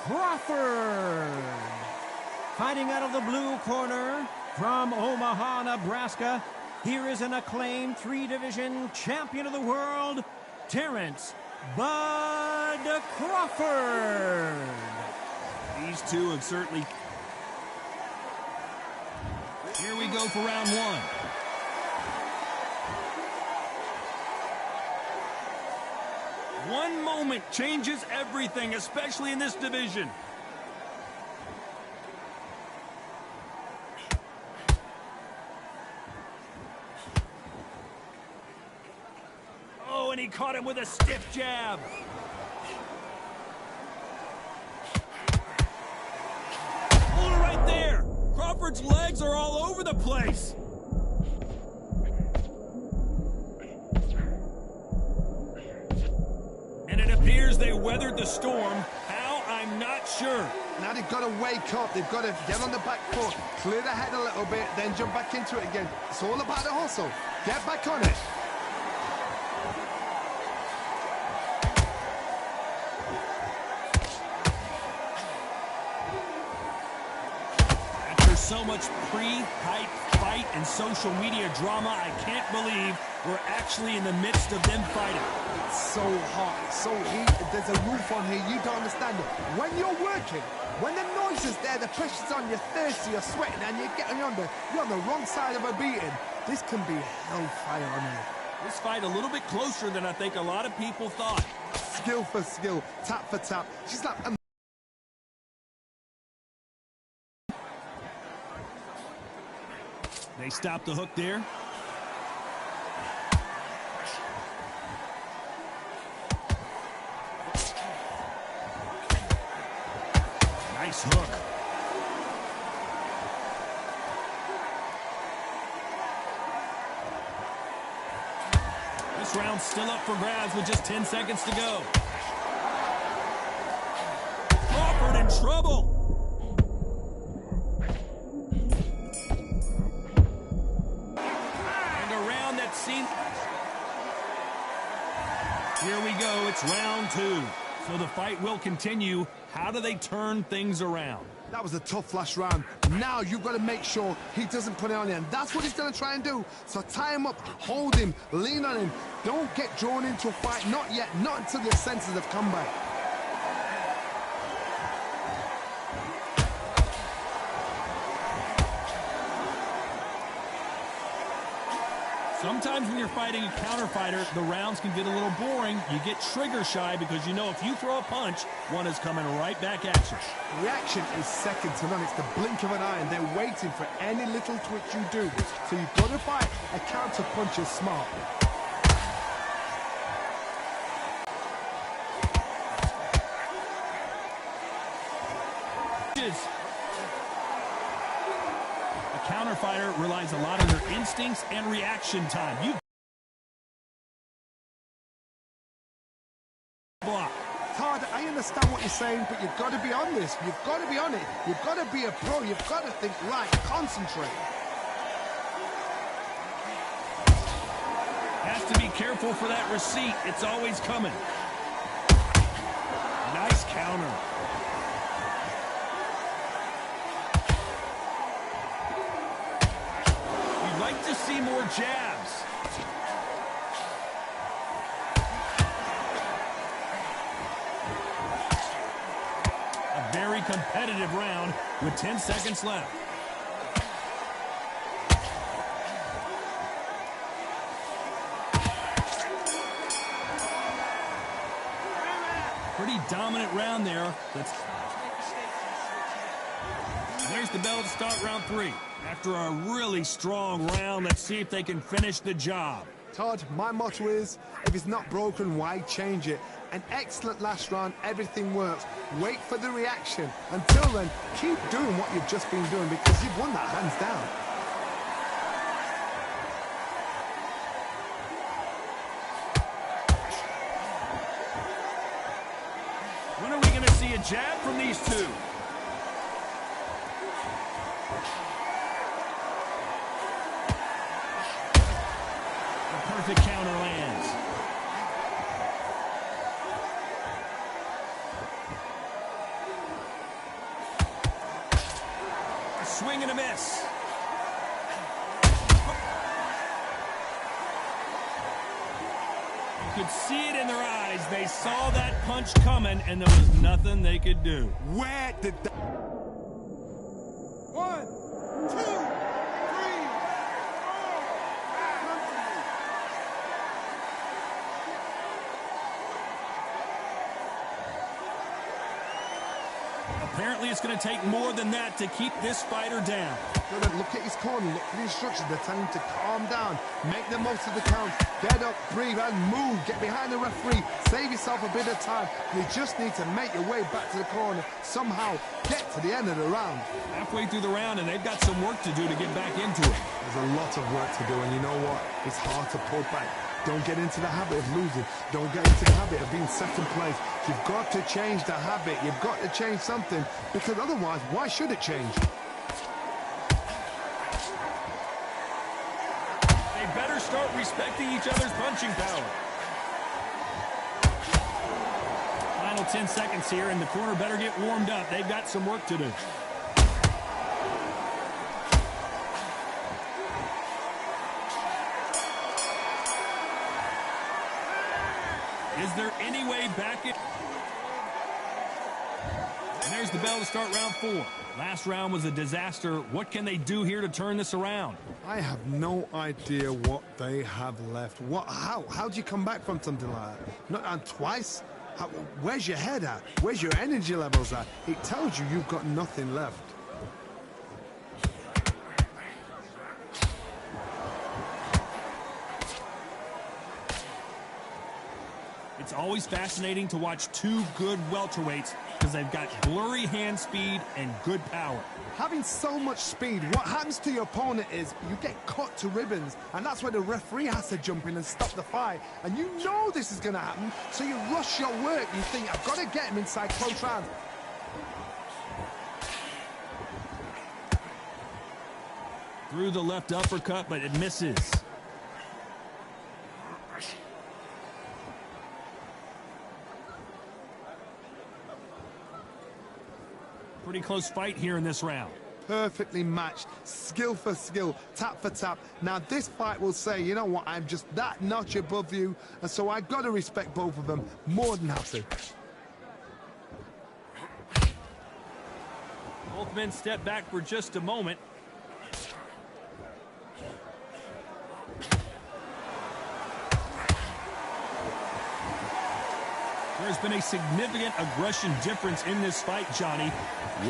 Crawford. Fighting out of the blue corner from Omaha, Nebraska, here is an acclaimed three-division champion of the world, Terrence Bud Crawford. These two have certainly... Here we go for round one. One moment changes everything, especially in this division. Oh, and he caught him with a stiff jab. Hold it right there. Crawford's legs are all over the place. And it appears they weathered the storm. How? I'm not sure. Now they've got to wake up. They've got to get on the back foot, clear the head a little bit, then jump back into it again. It's all about the hustle. Get back on it. After so much pre-hype fight and social media drama, I can't believe we're actually in the midst of them fighting. It's so hot, it's so heated. There's a roof on here. You don't understand it. When you're working, when the noise is there, the pressure's on, you're thirsty, you're sweating, and you're on the wrong side of a beating. This can be hellfire on here. This fight a little bit closer than I think a lot of people thought. Skill for skill, tap for tap. She's like... They stopped the hook there. Nice hook. This round's still up for grabs with just 10 seconds to go. Crawford in trouble. Here we go, it's round two. So the fight will continue. How do they turn things around? That was a tough last round. Now you've got to make sure he doesn't put it on you, and that's what he's going to try and do. So tie him up, hold him, lean on him. Don't get drawn into a fight, not yet, not until your senses have come back. Sometimes when you're fighting a counter fighter, the rounds can get a little boring. You get trigger shy because you know if you throw a punch, one is coming right back at you. Reaction is second to none. It's the blink of an eye, and they're waiting for any little twitch you do. So you've got to fight a counter punch is smart. Counter fighter relies a lot on their instincts and reaction time. You block. Todd, I understand what you're saying, but you've got to be on this. You've got to be on it. You've got to be a pro. You've got to think right. Concentrate. Has to be careful for that receipt. It's always coming. Nice counter. Like to see more jabs. A very competitive round with 10 seconds left. Pretty dominant round there. There's the bell to start round three. After a really strong round, let's see if they can finish the job. Todd, my motto is, if it's not broken, why change it? An excellent last round, everything works. Wait for the reaction. Until then, keep doing what you've just been doing because you've won that hands down. When are we going to see a jab from these two? The counter lands. swing and a miss. You could see it in their eyes. They saw that punch coming, and there was nothing they could do. Where did that... 1, 2, 3, 4. Apparently, it's going to take more than that to keep this fighter down. Look at his corner, look at the instructions. They're telling him to calm down, make the most of the count, get up, breathe, and move. Get behind the referee, save yourself a bit of time. You just need to make your way back to the corner, somehow get to the end of the round. Halfway through the round, and they've got some work to do to get back into it. There's a lot of work to do, and you know what? It's hard to pull back. Don't get into the habit of losing. Don't get into the habit of being second place. You've got to change the habit. You've got to change something, because otherwise, why should it change? They better start respecting each other's punching power. Final 10 seconds here, and the corner better get warmed up. They've got some work to do. Is there any way back in? And there's the bell to start round 4. Last round was a disaster. What can they do here to turn this around? I have no idea what they have left. How do you come back from something like that? Not on twice? Where's your head at? Where's your energy levels at? It tells you you've got nothing left. It's always fascinating to watch two good welterweights because they've got blurry hand speed and good power. Having so much speed, what happens to your opponent is you get cut to ribbons, and that's where the referee has to jump in and stop the fight. And you know this is going to happen, so you rush your work. You think, I've got to get him inside close rounds. Through the left uppercut, but it misses. Pretty close fight here in this round. Perfectly matched, skill for skill, tap for tap. Now this fight will say, you know what, I'm just that notch above you, and so I got to respect both of them more than happy. Both men step back for just a moment. There's been a significant aggression difference in this fight, Johnny.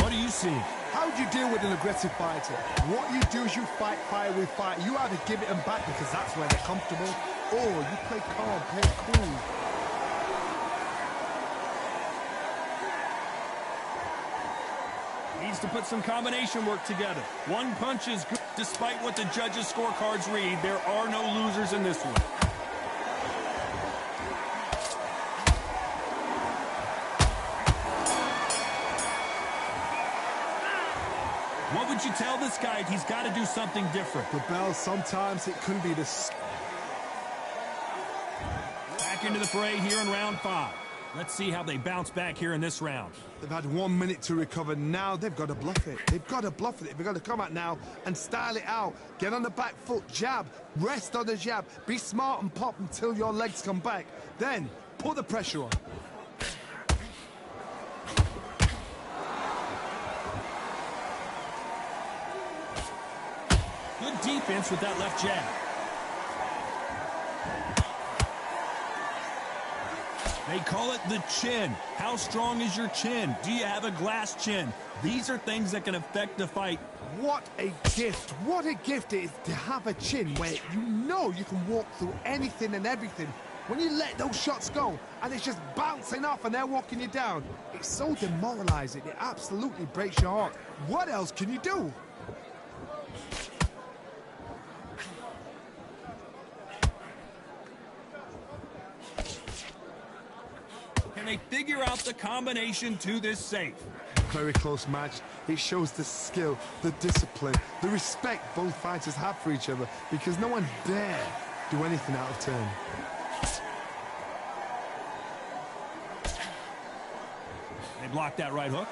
What do you see? How do you deal with an aggressive fighter? What you do is you fight fire with fire. You either give it them back because that's where they're comfortable, or you play calm, play cool. Needs to put some combination work together. One punch is good. Despite what the judges' scorecards read, there are no losers in this one. What would you tell this guy? He's got to do something different. The bell, sometimes it couldn't be this. Back into the fray here in round 5. Let's see how they bounce back here in this round. They've had 1 minute to recover. Now they've got to bluff it. They've got to bluff it. They've got to come out now and style it out. Get on the back foot, jab, rest on the jab. Be smart and pop until your legs come back. Then put the pressure on. Good defense with that left jab. They call it the chin. How strong is your chin? Do you have a glass chin? These are things that can affect the fight. What a gift. What a gift it is to have a chin where you know you can walk through anything and everything. When you let those shots go and it's just bouncing off and they're walking you down, it's so demoralizing. It absolutely breaks your heart. What else can you do? Can they figure out the combination to this safe? Very close match. It shows the skill, the discipline, the respect both fighters have for each other, because no one dare do anything out of turn. They blocked that right hook.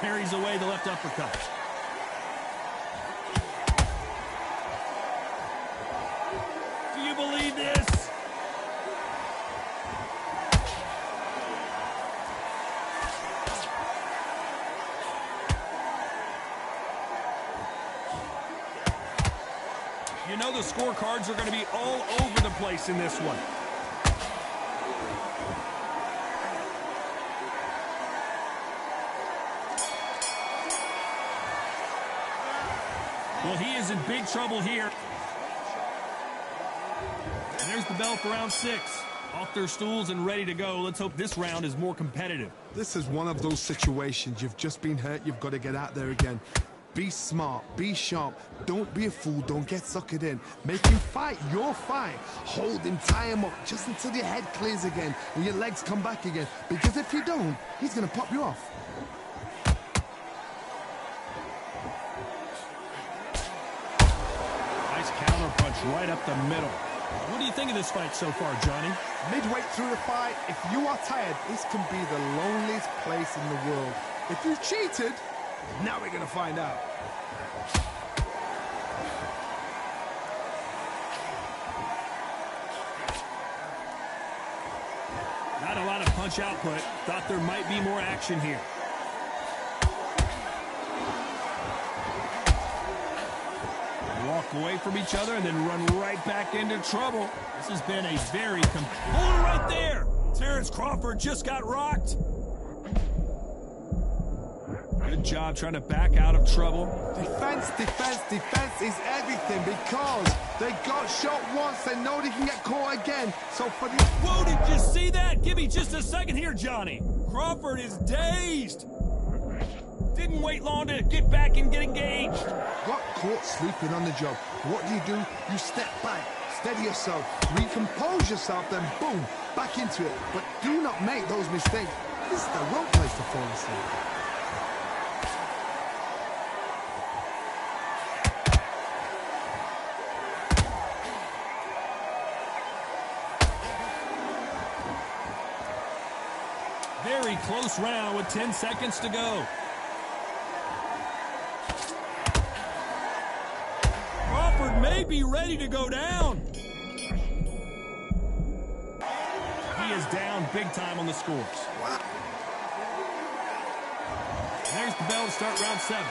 parries away the left uppercut. Do you believe this? You know the scorecards are going to be all over the place in this one. Well, he is in big trouble here. And there's the bell for round 6. Off their stools and ready to go. Let's hope this round is more competitive. This is one of those situations. You've just been hurt. You've got to get out there again. Be smart. Be sharp. Don't be a fool. Don't get suckered in. Make him fight your fight. Hold him. Tie him up just until your head clears again and your legs come back again. Because if you don't, he's going to pop you off. Nice counter punch right up the middle. What do you think of this fight so far, Johnny? Midway through the fight, if you are tired, this can be the loneliest place in the world. If you cheated, now we're going to find out. Not a lot of punch output. Thought there might be more action here. Walk away from each other and then run right back into trouble. This has been a very hold it right there. Terrence Crawford just got rocked. Good job trying to back out of trouble. Defense, defense, defense is everything because they got shot once. They know they can get caught again. So for the... Whoa, did you see that? Give me just a second here, Johnny. Crawford is dazed. Didn't wait long to get back and get engaged. Got caught sleeping on the job. What do? You step back, steady yourself, recompose yourself, then boom, back into it. But do not make those mistakes. This is the wrong place to fall asleep. Very close round with 10 seconds to go. Crawford may be ready to go down. He is down big time on the scores. Wow. There's the bell to start round 7.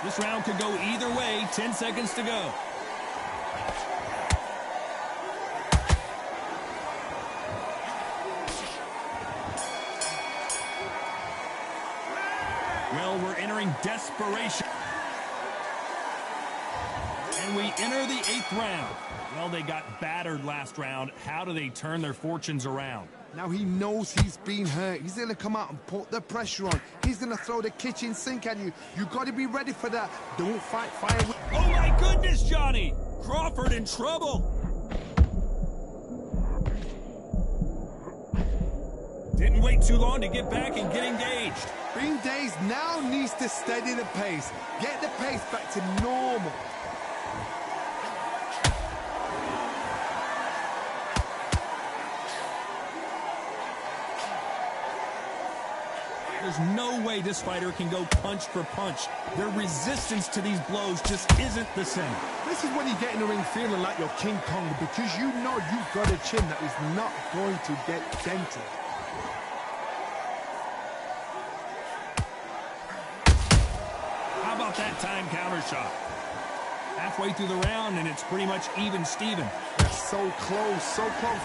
This round could go either way. 10 seconds to go. Well, we're entering desperation. And we enter the 8th round. Well, they got battered last round. How do they turn their fortunes around? Now he knows he's been hurt. He's going to come out and put the pressure on. He's going to throw the kitchen sink at you. You got to be ready for that. Don't fight fire with... Oh my goodness, Johnny! Crawford in trouble. Didn't wait too long to get back and get engaged. Being dazed now needs to steady the pace. Get the pace back to normal. There's no way this fighter can go punch for punch. Their resistance to these blows just isn't the same. This is when you get in the ring feeling like you're King Kong, because you know you've got a chin that is not going to get dented. How about that time counter shot? Halfway through the round, and it's pretty much even Steven. They're so close, so close.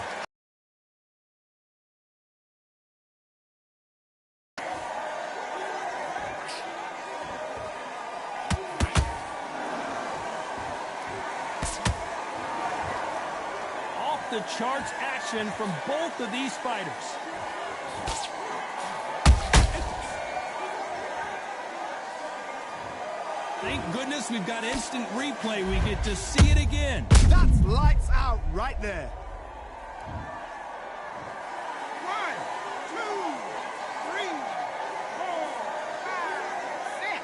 Off the charts action from both of these fighters. Thank goodness we've got instant replay. We get to see it again. That's lights out right there. 1, 2, 3, 4, 5, 6.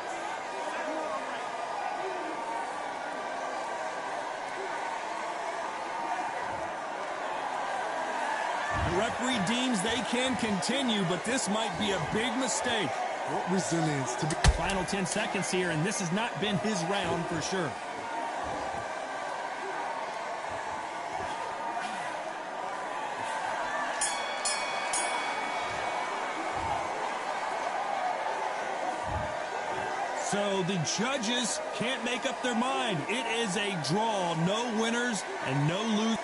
The referee deems they can continue, but this might be a big mistake. What resilience to be... Final 10 seconds here, and this has not been his round for sure. So the judges can't make up their mind. It is a draw. No winners and no losers.